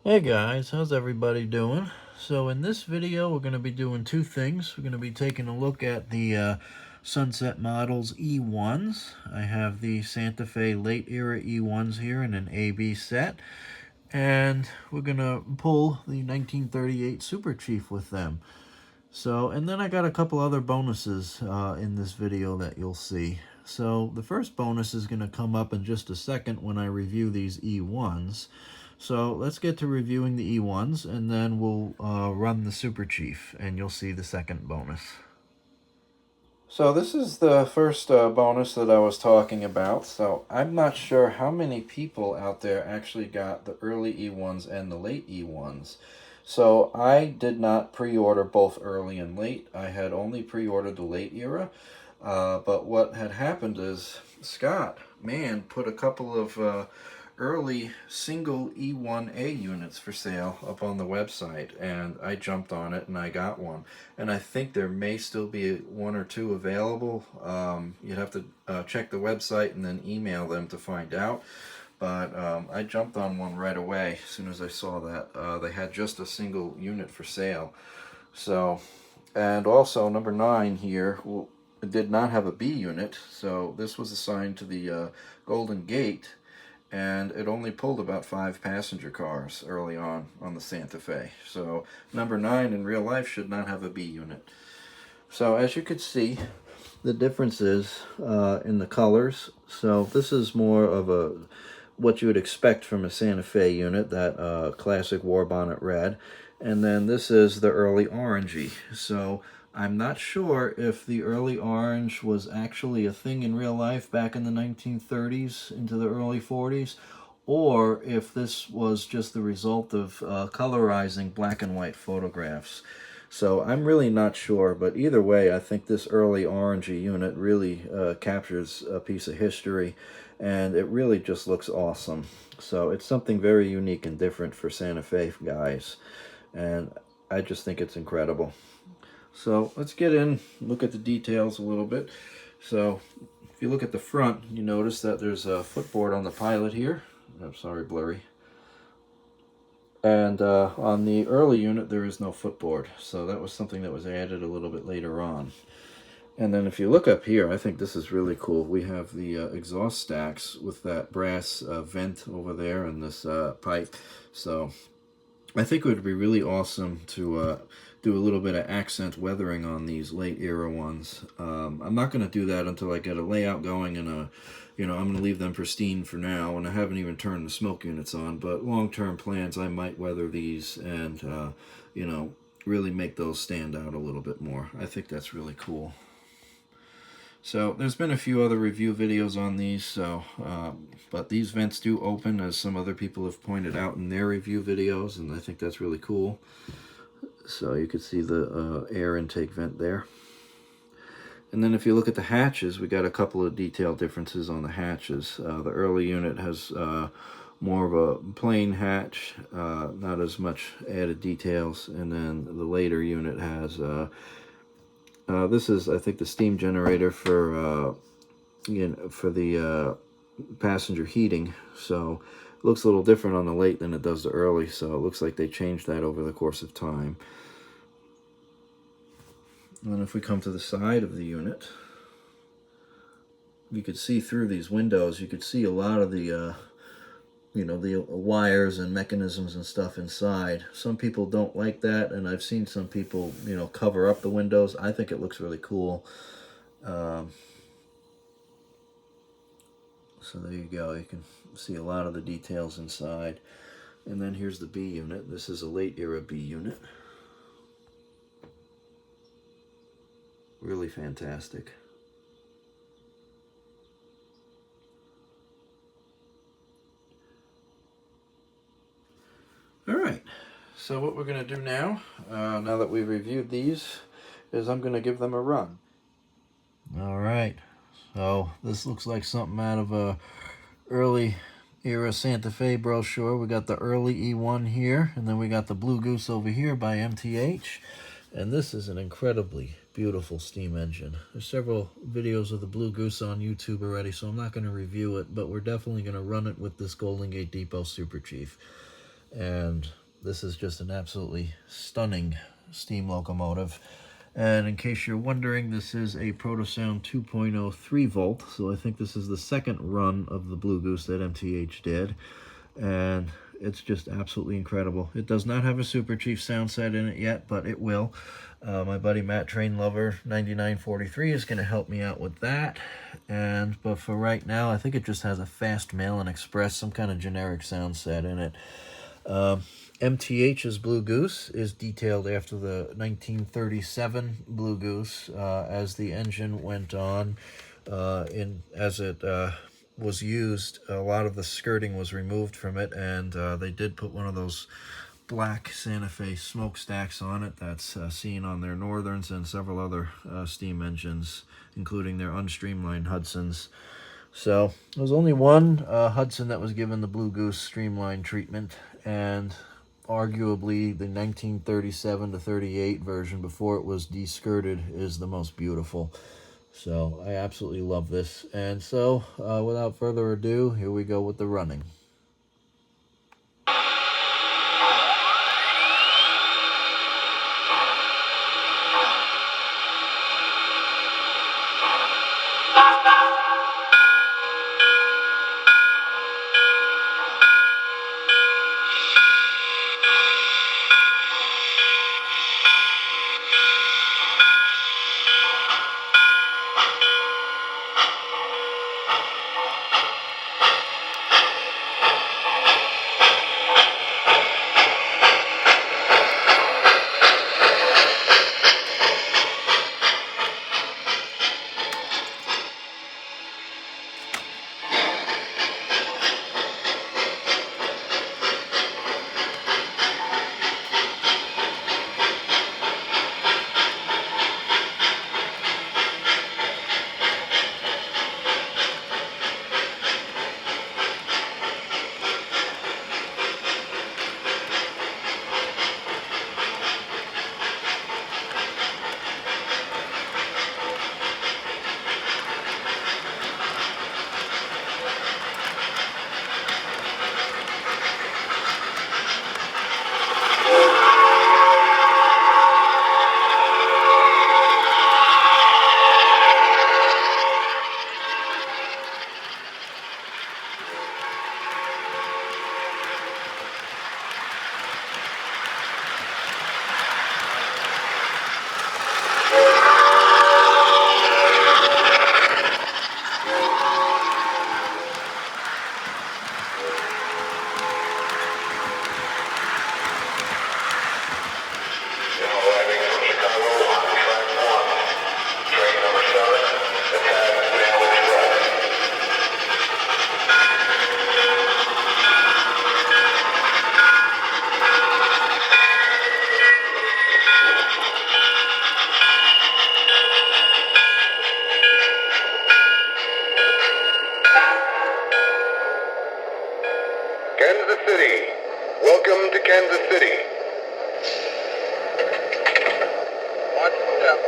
Hey guys, how's everybody doing? So in this video we're going to be doing two things. We're going to be taking a look at the Sunset Models E1's. I have the Santa Fe late era E1's here in an AB set. And we're going to pull the 1938 Super Chief with them. So, and then I got a couple other bonuses in this video that you'll see. So the first bonus is going to come up in just a second when I review these E1's. So let's get to reviewing the E1's, and then we'll run the Super Chief, and you'll see the second bonus. So this is the first bonus that I was talking about. So I'm not sure how many people out there actually got the early E1's and the late E1's. So I did not pre-order both early and late. I had only pre-ordered the late era. But what had happened is Scott, man, put a couple of early single E1A units for sale up on the website, and I jumped on it and I got one. And I think there may still be one or two available. You'd have to check the website and then email them to find out. But I jumped on one right away as soon as I saw that they had just a single unit for sale. So, and also number 9 here did not have a B unit, so this was assigned to the Golden Gate, and it only pulled about 5 passenger cars early on the Santa Fe. So number 9 in real life should not have a B unit. So as you can see, the difference is in the colors. So this is more of what you would expect from a Santa Fe unit, that classic war bonnet red. And then this is the early orangey. So I'm not sure if the early orange was actually a thing in real life back in the 1930s into the early 40s, or if this was just the result of colorizing black and white photographs. So I'm really not sure, but either way, I think this early orangey unit really captures a piece of history, and it really just looks awesome. So it's something very unique and different for Santa Fe guys, and I just think it's incredible. So let's get in, look at the details a little bit. So if you look at the front, you notice that there's a footboard on the pilot here. I'm sorry, blurry. And on the early unit, there is no footboard. So that was something that was added a little bit later on. And then if you look up here, I think this is really cool. We have the exhaust stacks with that brass vent over there and this pipe. So I think it would be really awesome to do a little bit of accent weathering on these late era ones. I'm not going to do that until I get a layout going, and I'm going to leave them pristine for now, and I haven't even turned the smoke units on. But long-term plans, I might weather these and really make those stand out a little bit more. I think that's really cool. So there's been a few other review videos on these, so but these vents do open, as some other people have pointed out in their review videos, and I think that's really cool. So you can see the air intake vent there. And then if you look at the hatches, we got a couple of detail differences on the hatches. The early unit has more of a plain hatch, not as much added details, and then the later unit has this is, I think, the steam generator for the passenger heating. So it looks a little different on the late than it does the early. So it looks like they changed that over the course of time. And then if we come to the side of the unit, you could see through these windows. You could see a lot of the the wires and mechanisms and stuff inside. Some people don't like that, and I've seen some people, cover up the windows. I think it looks really cool. So there you go. You can see a lot of the details inside. And then here's the B unit. This is a late era B unit. Really fantastic. Alright, so what we're going to do now, now that we've reviewed these, is I'm going to give them a run. Alright, so this looks like something out of a early era Santa Fe brochure. We got the early E1 here, and then we got the Blue Goose over here by MTH. And this is an incredibly beautiful steam engine. There's several videos of the Blue Goose on YouTube already, so I'm not going to review it, but we're definitely going to run it with this Golden Gate Depot Super Chief. And this is just an absolutely stunning steam locomotive. And in case you're wondering, this is a Protosound 2.0 3-volt, so I think this is the second run of the Blue Goose that MTH did. And it's just absolutely incredible. It does not have a Super Chief sound set in it yet, but it will. My buddy Matt Train Lover 9943 is going to help me out with that. But for right now, I think it just has a Fast Mail and Express, some kind of generic sound set in it. MTH's Blue Goose is detailed after the 1937 Blue Goose. As the engine went on, as it was used, a lot of the skirting was removed from it, and they did put one of those black Santa Fe smokestacks on it that's seen on their Northerns and several other steam engines, including their unstreamlined Hudsons. So there was only one Hudson that was given the Blue Goose streamline treatment, and arguably the 1937 to 38 version before it was de-skirted is the most beautiful. So I absolutely love this. And so without further ado, here we go with the running. Kansas City. Welcome to Kansas City. Watch the step.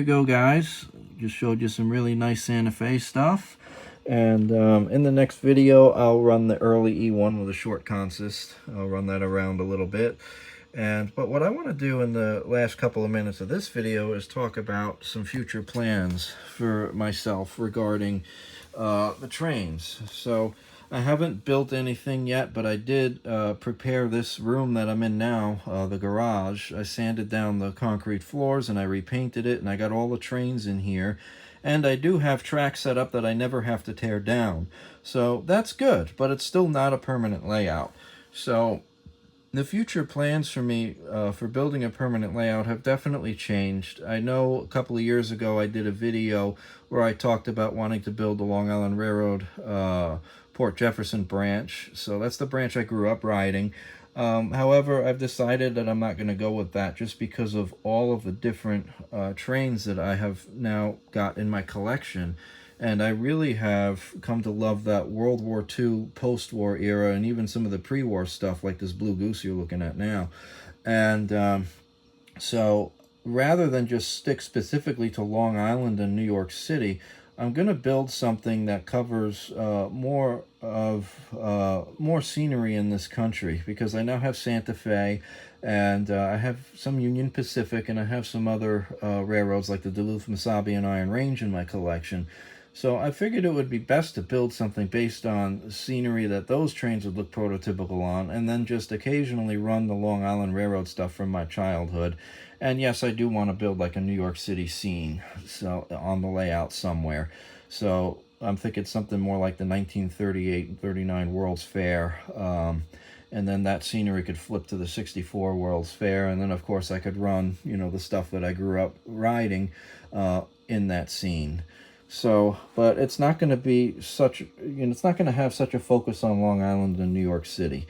you go, guys. Just showed you some really nice Santa Fe stuff. And in the next video, I'll run the early E1 with a short consist. I'll run that around a little bit. But what I want to do in the last couple of minutes of this video is talk about some future plans for myself regarding the trains. So I haven't built anything yet, but I did prepare this room that I'm in now, the garage. I sanded down the concrete floors and I repainted it, and I got all the trains in here. And I do have tracks set up that I never have to tear down. So that's good, but it's still not a permanent layout. So the future plans for me for building a permanent layout have definitely changed. I know a couple of years ago I did a video where I talked about wanting to build the Long Island Railroad Port Jefferson branch. So that's the branch I grew up riding. However, I've decided that I'm not going to go with that just because of all of the different trains that I have now got in my collection. And I really have come to love that World War II post-war era, and even some of the pre-war stuff like this Blue Goose you're looking at now. And so rather than just stick specifically to Long Island and New York City, I'm going to build something that covers more scenery in this country, because I now have Santa Fe, and I have some Union Pacific, and I have some other railroads like the Duluth, Mesabi, and Iron Range in my collection. So I figured it would be best to build something based on scenery that those trains would look prototypical on, and then just occasionally run the Long Island Railroad stuff from my childhood. And yes, I do want to build like a New York City scene, so on the layout somewhere. So I'm thinking something more like the 1938 and 39 World's Fair. And then that scenery could flip to the 64 World's Fair. And then, of course, I could run, the stuff that I grew up riding in that scene. So, but it's not going to be such, it's not going to have such a focus on Long Island and New York City.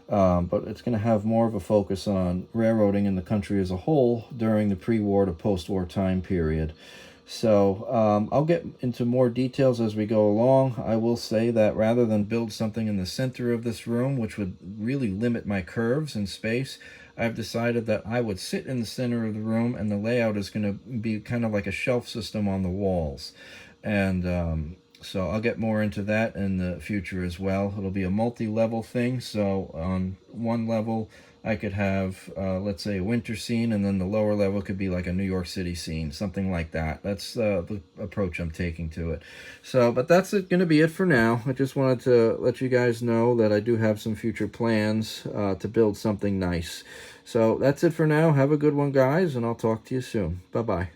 But it's going to have more of a focus on railroading in the country as a whole during the pre-war to post-war time period. So I'll get into more details as we go along. I will say that rather than build something in the center of this room, which would really limit my curves in space, I've decided that I would sit in the center of the room, and the layout is going to be kind of like a shelf system on the walls. And so I'll get more into that in the future as well. It'll be a multi-level thing. So on one level, I could have, let's say, a winter scene, and then the lower level could be like a New York City scene, something like that. That's the approach I'm taking to it. So, but that's going to be it for now. I just wanted to let you guys know that I do have some future plans to build something nice. So that's it for now. Have a good one, guys, and I'll talk to you soon. Bye-bye.